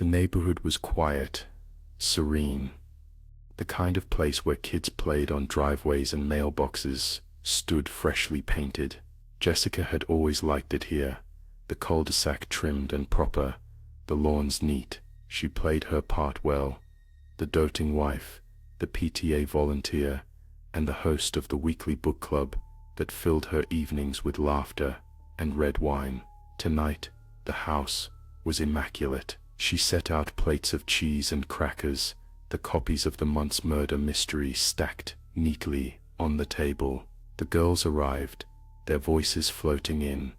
The neighborhood was quiet, serene. The kind of place where kids played on driveways and mailboxes stood freshly painted. Jessica had always liked it here. The cul-de-sac trimmed and proper, the lawns neat. She played her part well. The doting wife, the PTA volunteer, and the host of the weekly book club that filled her evenings with laughter and red wine. Tonight, the house was immaculate. She set out plates of cheese and crackers, the copies of the month's murder mystery stacked neatly on the table. The girls arrived, their voices floating in,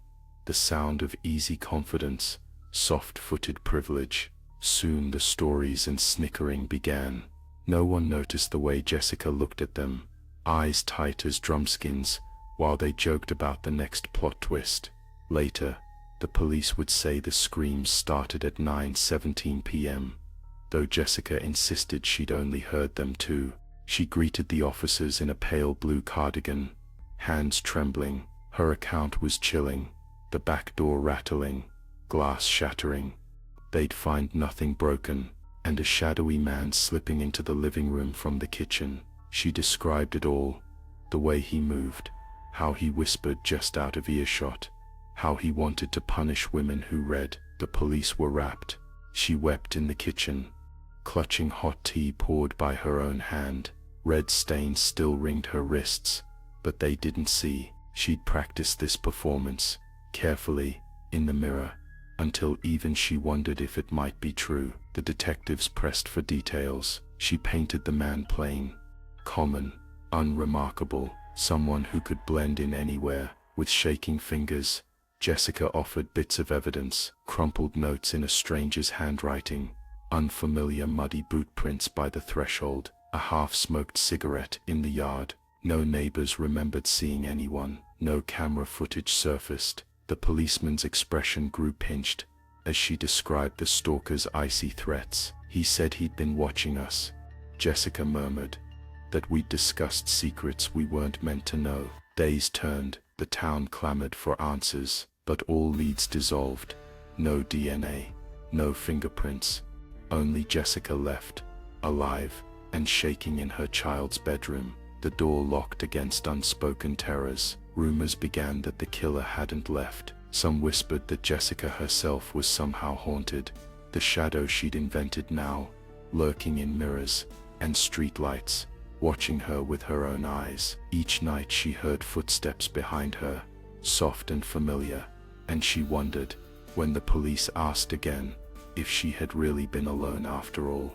the sound of easy confidence, soft-footed privilege. Soon the stories and snickering began. No one noticed the way Jessica looked at them, eyes tight as drumskins, while they joked about the next plot twist. Later, the police would say the screams started at 9:17 p.m. Though Jessica insisted she'd only heard them too. She greeted the officers in a pale blue cardigan, hands trembling. Her account was chilling, the back door rattling, glass shattering. They'd find nothing broken, and a shadowy man slipping into the living room from the kitchen. She described it all, the way he moved, how he whispered just out of earshot, how he wanted to punish women who read. The police were rapt. She wept in the kitchen, clutching hot tea poured by her own hand. Red stains still ringed her wrists, but they didn't see. She'd practiced this performance, carefully, in the mirror, until even she wondered if it might be true. The detectives pressed for details. She painted the man plain, common, unremarkable, someone who could blend in anywhere. With shaking fingers, Jessica offered bits of evidence, crumpled notes in a stranger's handwriting, unfamiliar muddy boot prints by the threshold, a half-smoked cigarette in the yard. No neighbors remembered seeing anyone. No camera footage surfaced. The policeman's expression grew pinched as she described the stalker's icy threats. He said he'd been watching us, Jessica murmured, that we'd discussed secrets we weren't meant to know. Days turned. The town clamored for answers, but all leads dissolved. No DNA, no fingerprints, only Jessica left, alive and shaking in her child's bedroom, the door locked against unspoken terrors. Rumors began that the killer hadn't left. Some whispered that Jessica herself was somehow haunted, the shadow she'd invented now, lurking in mirrors and streetlights, watching her with her own eyes. Each night she heard footsteps behind her, soft and familiar, and she wondered, when the police asked again, if she had really been alone after all.